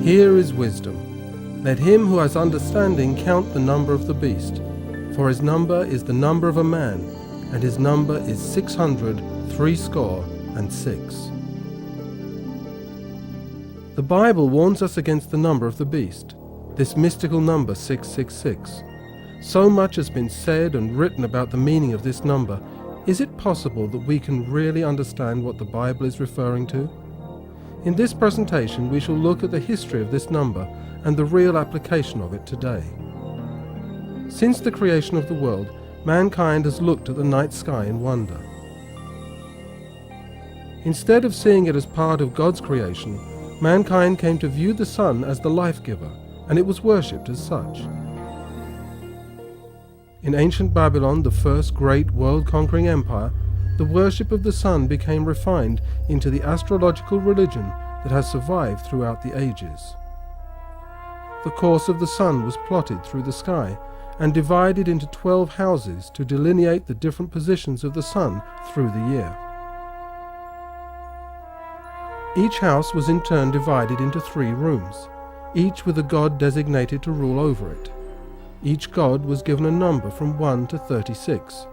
Here is wisdom. Let him who has understanding count the number of the beast, for his number is the number of a man, and his number is 666. The Bible warns us against the number of the beast, this mystical number 666. So much has been said and written about the meaning of this number. Is it possible that we can really understand what the Bible is referring to? In this presentation, we shall look at the history of this number and the real application of it today. Since the creation of the world, mankind has looked at the night sky in wonder. Instead of seeing it as part of God's creation, mankind came to view the sun as the life-giver, and it was worshipped as such. In ancient Babylon, the first great world-conquering empire, the worship of the sun became refined into the astrological religion that has survived throughout the ages. The course of the sun was plotted through the sky and divided into 12 houses to delineate the different positions of the sun through the year. Each house was in turn divided into 3 rooms, each with a god designated to rule over it. Each god was given a number from 1 to 36.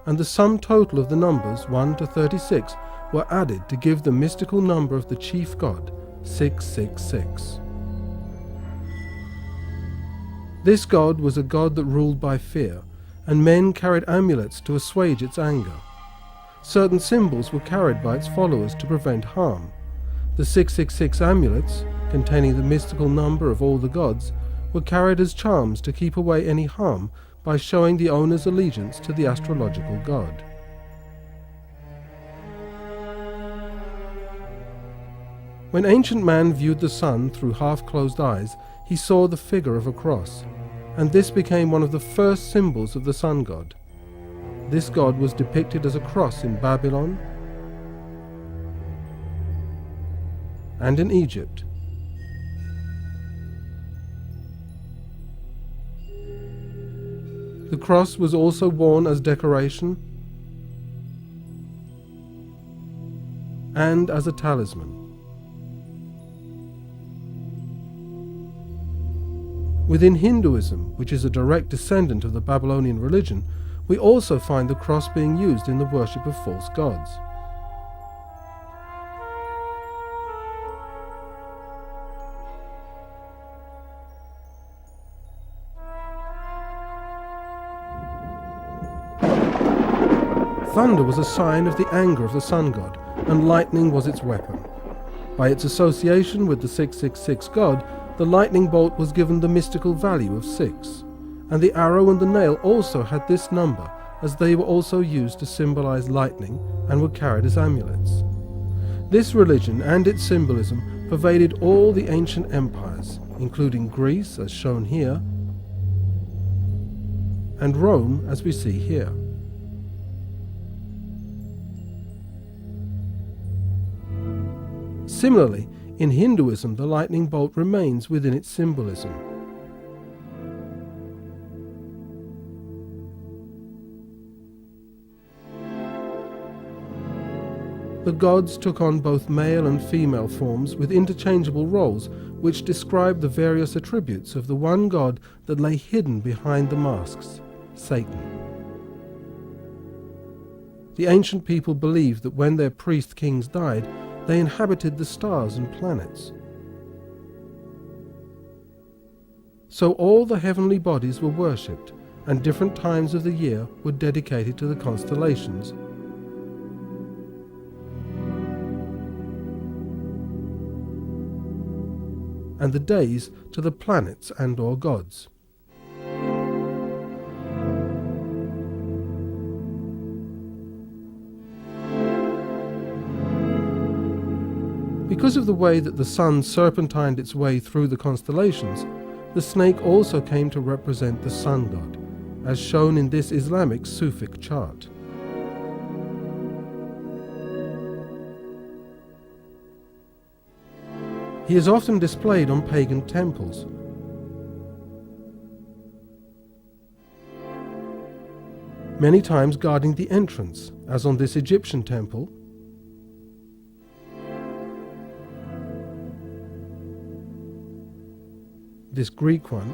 And the sum total of the numbers 1 to 36 were added to give the mystical number of the chief god, 666. This god was a god that ruled by fear, and men carried amulets to assuage its anger. Certain symbols were carried by its followers to prevent harm. The 666 amulets, containing the mystical number of all the gods, were carried as charms to keep away any harm by showing the owner's allegiance to the astrological god. When ancient man viewed the sun through half-closed eyes, he saw the figure of a cross, and this became one of the first symbols of the sun god. This god was depicted as a cross in Babylon and in Egypt. The cross was also worn as decoration and as a talisman. Within Hinduism, which is a direct descendant of the Babylonian religion, we also find the cross being used in the worship of false gods. Thunder was a sign of the anger of the sun god, and lightning was its weapon. By its association with the 666 god, the lightning bolt was given the mystical value of 6, and the arrow and the nail also had this number, as they were also used to symbolize lightning and were carried as amulets. This religion and its symbolism pervaded all the ancient empires, including Greece, as shown here, and Rome, as we see here. Similarly, in Hinduism, the lightning bolt remains within its symbolism. The gods took on both male and female forms with interchangeable roles, which describe the various attributes of the one god that lay hidden behind the masks, Satan. The ancient people believed that when their priest kings died, they inhabited the stars and planets. So all the heavenly bodies were worshipped, and different times of the year were dedicated to the constellations. And the days to the planets and/or gods. Because of the way that the sun serpentined its way through the constellations, the snake also came to represent the sun god, as shown in this Islamic Sufic chart. He is often displayed on pagan temples. Many times guarding the entrance, as on this Egyptian temple, this Greek one,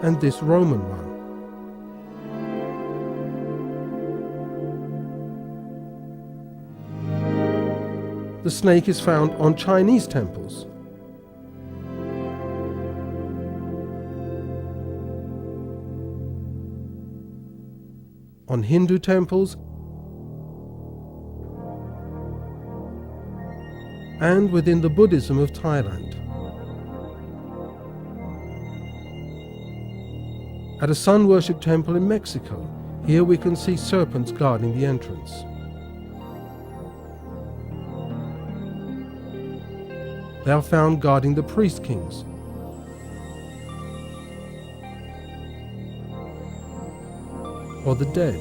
and this Roman one. The snake is found on Chinese temples. On Hindu temples, and within the Buddhism of Thailand. At a sun worship temple in Mexico, here we can see serpents guarding the entrance. They are found guarding the priest kings. Or the dead.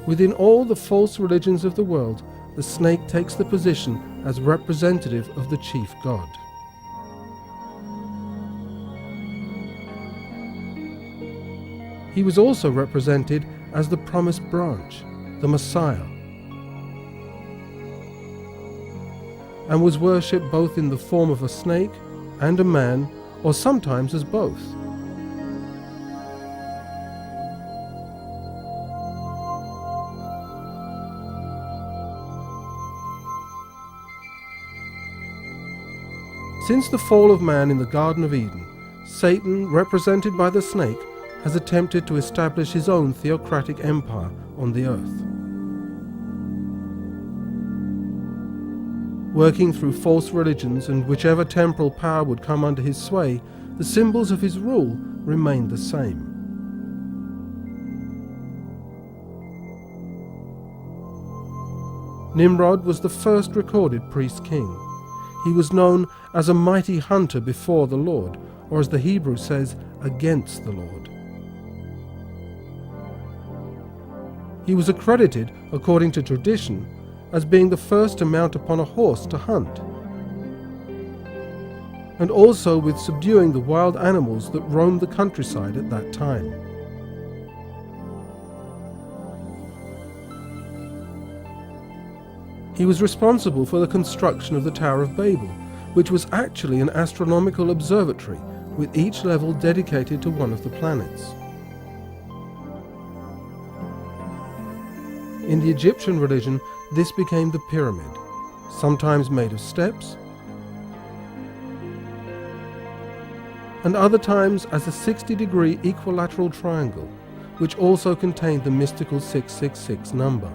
Within all the false religions of the world, the snake takes the position as representative of the chief god. He was also represented as the promised branch, the Messiah, and was worshipped both in the form of a snake and a man, or sometimes as both. Since the fall of man in the Garden of Eden, Satan, represented by the snake, has attempted to establish his own theocratic empire on the earth. Working through false religions and whichever temporal power would come under his sway, the symbols of his rule remained the same. Nimrod was the first recorded priest-king. He was known as a mighty hunter before the Lord, or as the Hebrew says, against the Lord. He was accredited, according to tradition, as being the first to mount upon a horse to hunt, and also with subduing the wild animals that roamed the countryside at that time. He was responsible for the construction of the Tower of Babel, which was actually an astronomical observatory, with each level dedicated to one of the planets. In the Egyptian religion, this became the pyramid, sometimes made of steps, and other times as a 60-degree equilateral triangle, which also contained the mystical 666 number.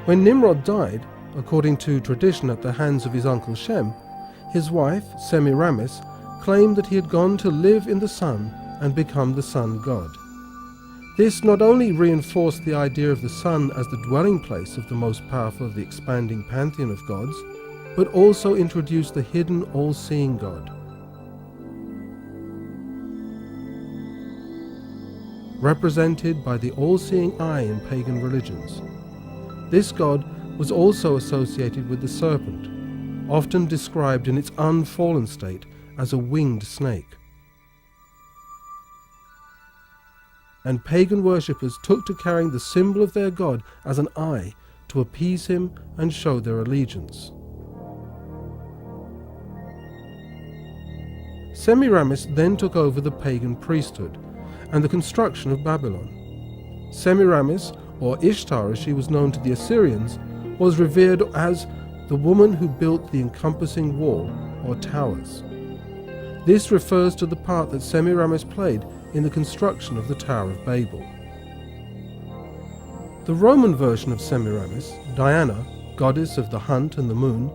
When Nimrod died, according to tradition at the hands of his uncle Shem, his wife, Semiramis, claimed that he had gone to live in the sun and become the sun god. This not only reinforced the idea of the sun as the dwelling place of the most powerful of the expanding pantheon of gods, but also introduced the hidden all-seeing God. Represented by the all-seeing eye in pagan religions. This god was also associated with the serpent, often described in its unfallen state as a winged snake. And pagan worshippers took to carrying the symbol of their god as an eye to appease him and show their allegiance. Semiramis then took over the pagan priesthood and the construction of Babylon. Semiramis, or Ishtar as she was known to the Assyrians, was revered as the woman who built the encompassing wall, or towers. This refers to the part that Semiramis played in the construction of the Tower of Babel. The Roman version of Semiramis, Diana, goddess of the hunt and the moon,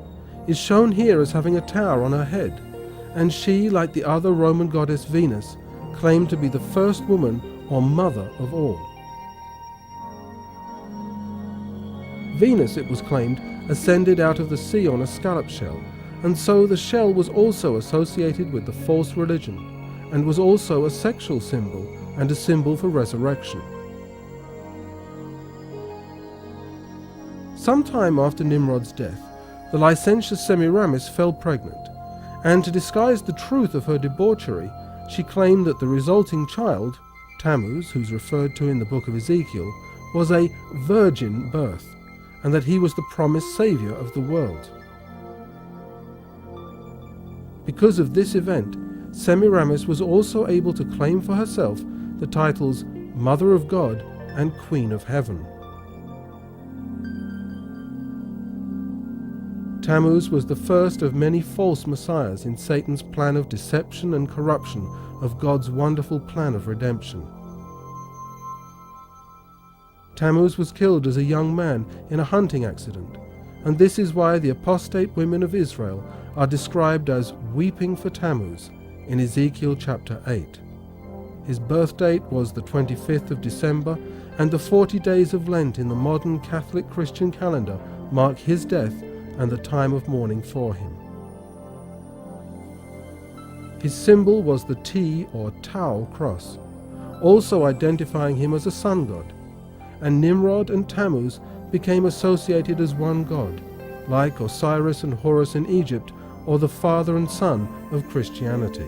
is shown here as having a tower on her head, and she, like the other Roman goddess Venus, claimed to be the first woman or mother of all. Venus, it was claimed, ascended out of the sea on a scallop shell, and so the shell was also associated with the false religion, and was also a sexual symbol and a symbol for resurrection. Sometime after Nimrod's death, the licentious Semiramis fell pregnant, and to disguise the truth of her debauchery, she claimed that the resulting child, Tammuz, who's referred to in the book of Ezekiel, was a virgin birth, and that he was the promised saviour of the world. Because of this event, Semiramis was also able to claim for herself the titles Mother of God and Queen of Heaven. Tammuz was the first of many false messiahs in Satan's plan of deception and corruption of God's wonderful plan of redemption. Tammuz was killed as a young man in a hunting accident, and this is why the apostate women of Israel are described as weeping for Tammuz in Ezekiel chapter 8. His birth date was the 25th of December, and the 40 days of Lent in the modern Catholic Christian calendar mark his death and the time of mourning for him. His symbol was the T or Tau cross, also identifying him as a sun god, and Nimrod and Tammuz became associated as one god, like Osiris and Horus in Egypt, or the father and son of Christianity.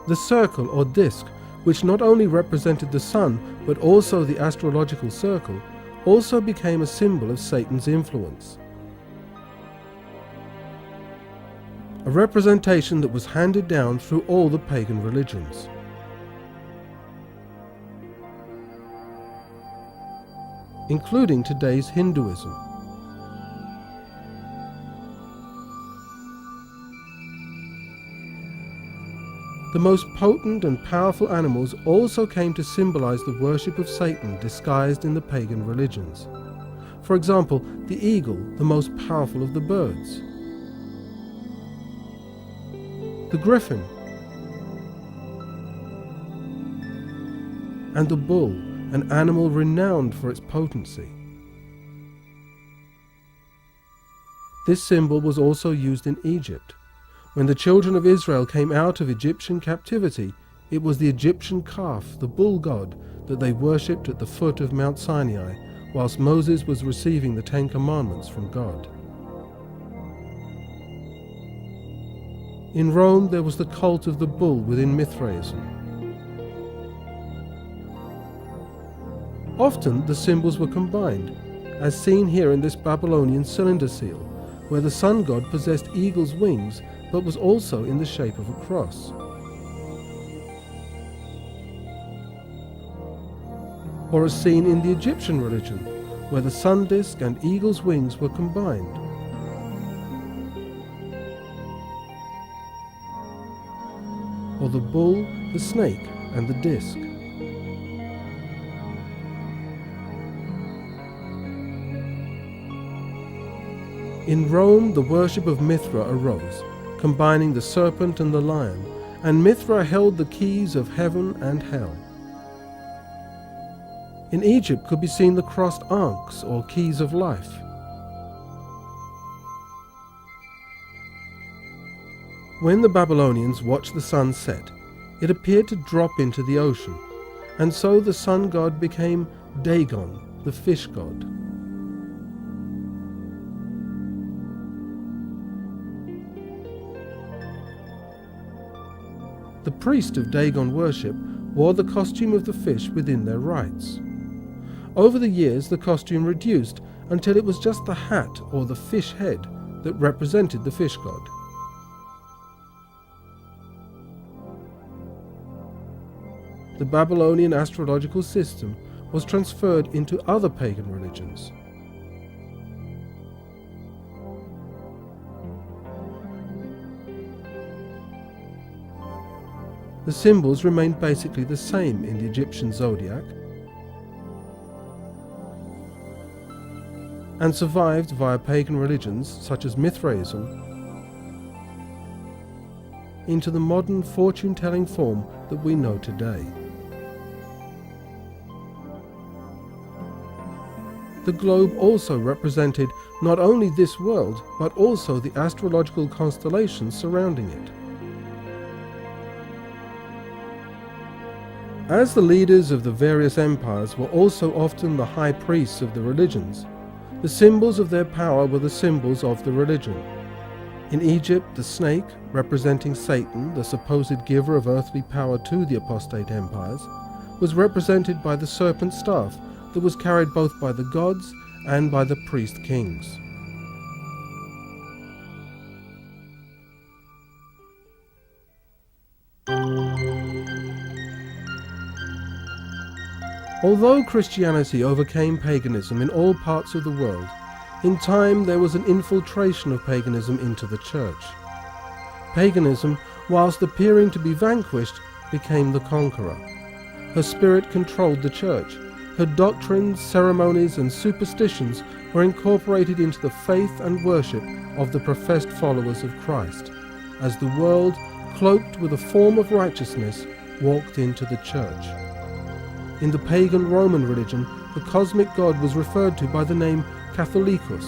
The circle or disk, which not only represented the sun but also the astrological circle, also became a symbol of Satan's influence. A representation that was handed down through all the pagan religions. Including today's Hinduism. The most potent and powerful animals also came to symbolize the worship of Satan disguised in the pagan religions. For example, the eagle, the most powerful of the birds. The griffin. And the bull, an animal renowned for its potency. This symbol was also used in Egypt. When the children of Israel came out of Egyptian captivity, it was the Egyptian calf, the bull god, that they worshipped at the foot of Mount Sinai, whilst Moses was receiving the 10 Commandments from God. In Rome, there was the cult of the bull within Mithraism. Often, the symbols were combined, as seen here in this Babylonian cylinder seal, where the sun god possessed eagle's wings but was also in the shape of a cross. Or as seen in the Egyptian religion, where the sun disk and eagle's wings were combined. Or the bull, the snake, and the disk. In Rome, the worship of Mithra arose, combining the serpent and the lion, and Mithra held the keys of heaven and hell. In Egypt could be seen the crossed ankhs, or keys of life. When the Babylonians watched the sun set, it appeared to drop into the ocean, and so the sun god became Dagon, the fish god. The priest of Dagon worship wore the costume of the fish within their rites. Over the years, the costume reduced until it was just the hat or the fish head that represented the fish god. The Babylonian astrological system was transferred into other pagan religions. The symbols remained basically the same in the Egyptian zodiac and survived via pagan religions such as Mithraism into the modern fortune-telling form that we know today. The globe also represented not only this world but also the astrological constellations surrounding it. As the leaders of the various empires were also often the high priests of the religions, the symbols of their power were the symbols of the religion. In Egypt, the snake, representing Satan, the supposed giver of earthly power to the apostate empires, was represented by the serpent staff that was carried both by the gods and by the priest kings. Although Christianity overcame paganism in all parts of the world, in time there was an infiltration of paganism into the church. Paganism, whilst appearing to be vanquished, became the conqueror. Her spirit controlled the church. Her doctrines, ceremonies, and superstitions were incorporated into the faith and worship of the professed followers of Christ, as the world, cloaked with a form of righteousness, walked into the church. In the pagan Roman religion, the cosmic god was referred to by the name Catholicus.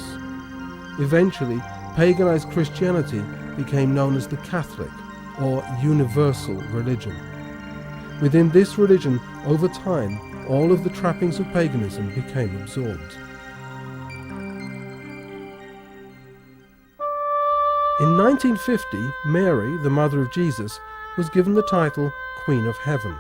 Eventually, paganized Christianity became known as the Catholic, or universal religion. Within this religion, over time, all of the trappings of paganism became absorbed. In 1950, Mary, the mother of Jesus, was given the title Queen of Heaven.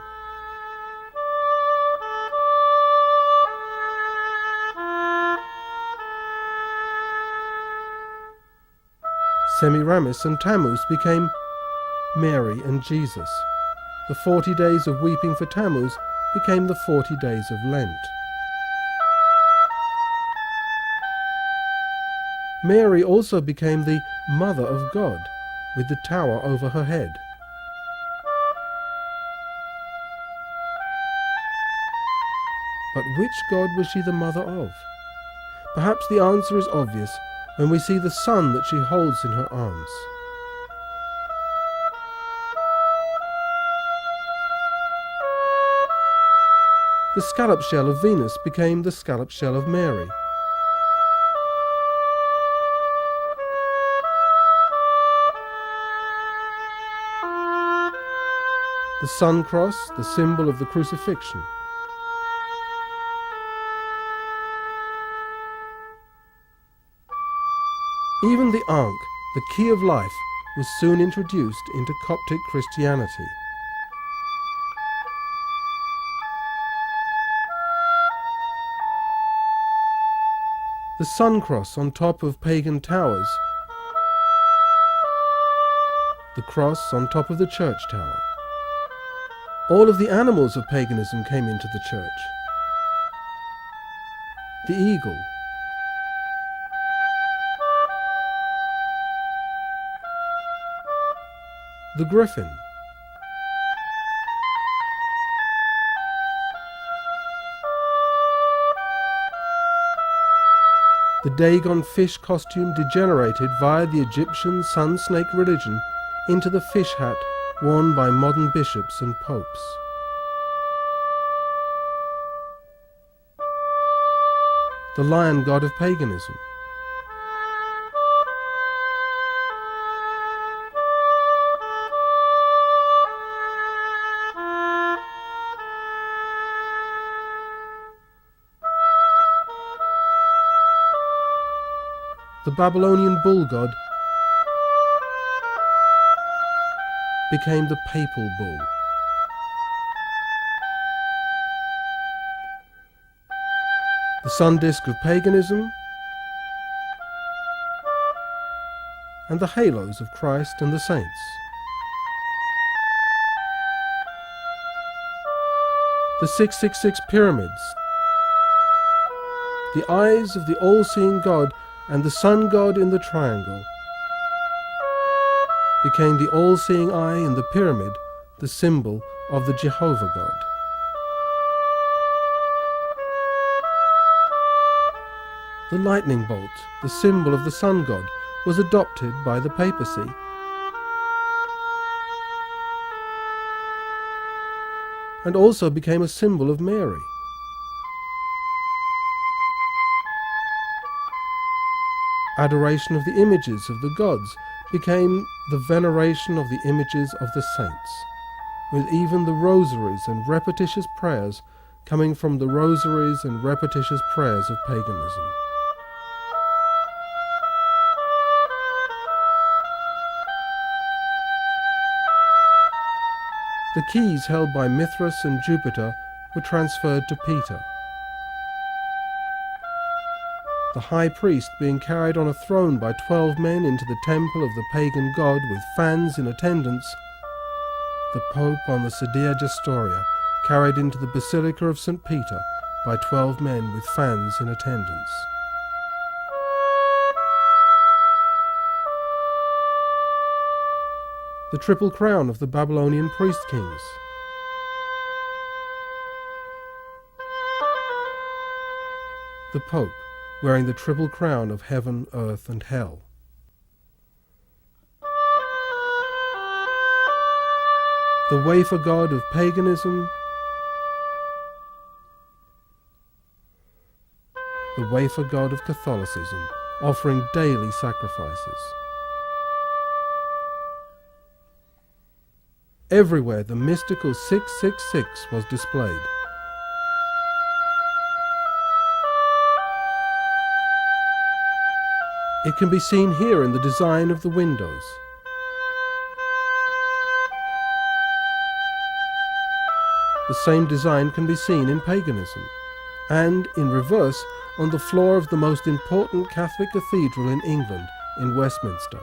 Semiramis and Tammuz became Mary and Jesus. The 40 days of weeping for Tammuz became the 40 days of Lent. Mary also became the Mother of God, with the tower over her head. But which God was she the mother of? Perhaps the answer is obvious when we see the son that she holds in her arms. The scallop shell of Venus became the scallop shell of Mary. The sun cross, the symbol of the crucifixion. Even the Ankh, the key of life, was soon introduced into Coptic Christianity. The sun cross on top of pagan towers, the cross on top of the church tower. All of the animals of paganism came into the church. The eagle, the griffin, the Dagon fish costume degenerated via the Egyptian sun snake religion into the fish hat worn by modern bishops and popes. The lion god of paganism. The Babylonian bull god became the papal bull. The sun disk of paganism and the halos of Christ and the saints. The 666 pyramids, the eyes of the all-seeing God and the sun god in the triangle became the all-seeing eye in the pyramid, the symbol of the Jehovah God. The lightning bolt, the symbol of the sun god, was adopted by the papacy. And also became a symbol of Mary. Adoration of the images of the gods became the veneration of the images of the saints, with even the rosaries and repetitious prayers coming from the rosaries and repetitious prayers of paganism. The keys held by Mithras and Jupiter were transferred to Peter. The high priest being carried on a throne by 12 men into the temple of the pagan god with fans in attendance, the Pope on the Sedia Gestoria carried into the Basilica of St. Peter by 12 men with fans in attendance. The triple crown of the Babylonian priest kings. The Pope wearing the triple crown of heaven, earth, and hell. The wafer god of paganism, the wafer god of Catholicism, offering daily sacrifices. Everywhere the mystical 666 was displayed. It can be seen here in the design of the windows. The same design can be seen in paganism, and in reverse on the floor of the most important Catholic cathedral in England, in Westminster.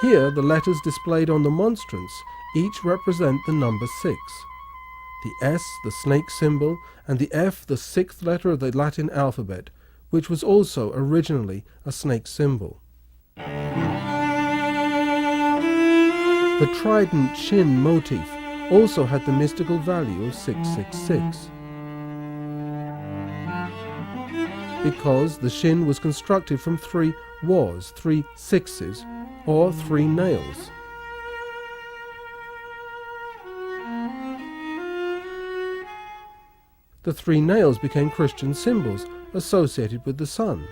Here the letters displayed on the monstrance each represent the number 6. The S, the snake symbol, and the F, the 6th letter of the Latin alphabet, which was also originally a snake symbol. The trident shin motif also had the mystical value of 666. Because the shin was constructed from 3 was, 3 sixes, or 3 nails. The 3 nails became Christian symbols associated with the sun.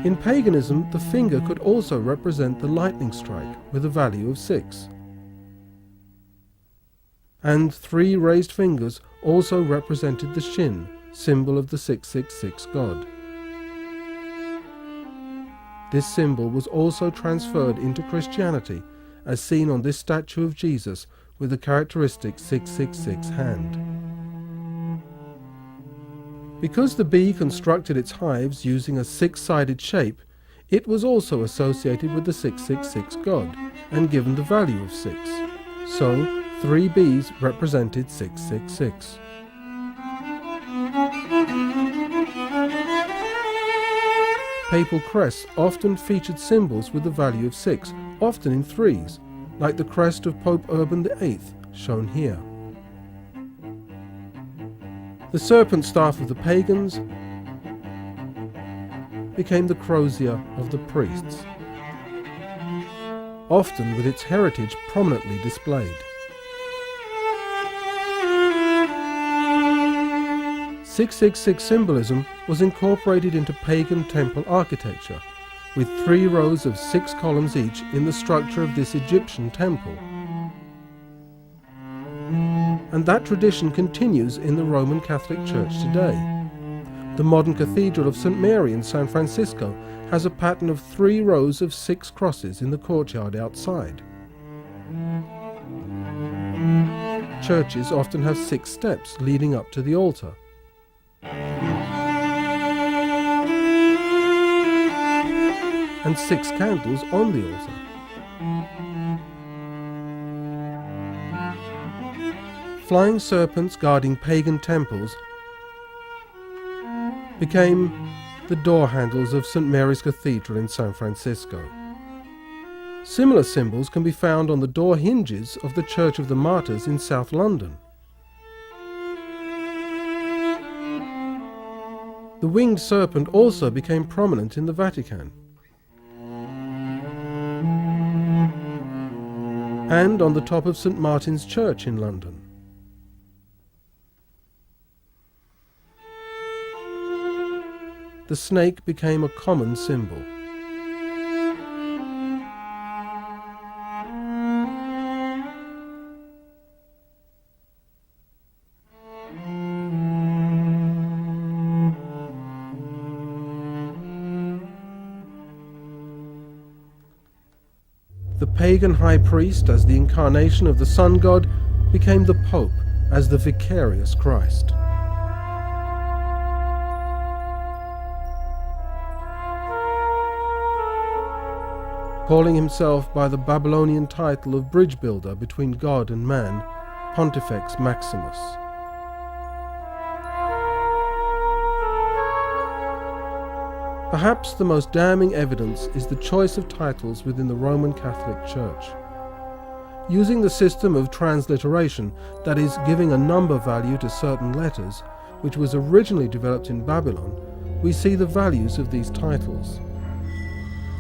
In paganism, the finger could also represent the lightning strike with a value of 6. And 3 raised fingers also represented the shin, symbol of the 666 god. This symbol was also transferred into Christianity, as seen on this statue of Jesus with the characteristic 666 hand. Because the bee constructed its hives using a 6-sided shape, it was also associated with the 666 god and given the value of 6. So, 3 bees represented 666. Papal crests often featured symbols with the value of 6, often in 3s, like the crest of Pope Urban VIII, shown here. The serpent staff of the pagans became the crozier of the priests, often with its heritage prominently displayed. 666 symbolism was incorporated into pagan temple architecture, with 3 rows of 6 columns each in the structure of this Egyptian temple. And that tradition continues in the Roman Catholic Church today. The modern Cathedral of St. Mary in San Francisco has a pattern of 3 rows of 6 crosses in the courtyard outside. Churches often have 6 steps leading up to the altar. And 6 candles on the altar. Flying serpents guarding pagan temples became the door handles of St. Mary's Cathedral in San Francisco. Similar symbols can be found on the door hinges of the Church of the Martyrs in South London. The winged serpent also became prominent in the Vatican, and on the top of St. Martin's Church in London. The snake became a common symbol. The pagan high priest, as the incarnation of the sun god, became the Pope as the vicarious Christ. Calling himself by the Babylonian title of bridge builder between God and man, Pontifex Maximus. Perhaps the most damning evidence is the choice of titles within the Roman Catholic Church. Using the system of transliteration, that is, giving a number value to certain letters, which was originally developed in Babylon, we see the values of these titles.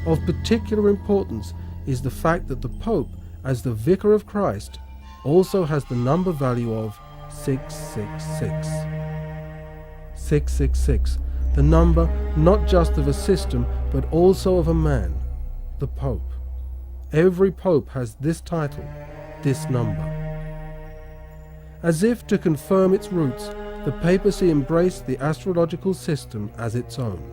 Of particular importance is the fact that the Pope, as the Vicar of Christ, also has the number value of 666. 666, the number not just of a system but also of a man, the Pope. Every Pope has this title, this number. As if to confirm its roots, the papacy embraced the astrological system as its own.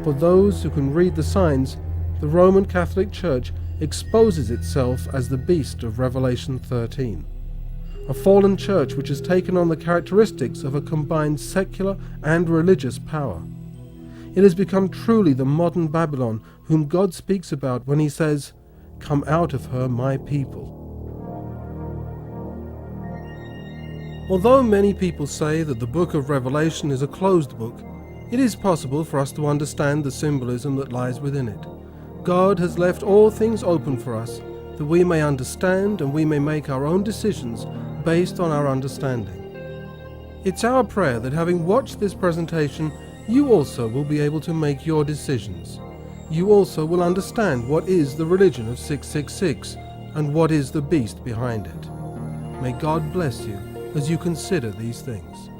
For those who can read the signs, the Roman Catholic Church exposes itself as the beast of Revelation 13, a fallen church which has taken on the characteristics of a combined secular and religious power. It has become truly the modern Babylon whom God speaks about when he says, "Come out of her, my people." Although many people say that the book of Revelation is a closed book, it is possible for us to understand the symbolism that lies within it. God has left all things open for us, that we may understand and we may make our own decisions based on our understanding. It's our prayer that having watched this presentation, you also will be able to make your decisions. You also will understand what is the religion of 666 and what is the beast behind it. May God bless you as you consider these things.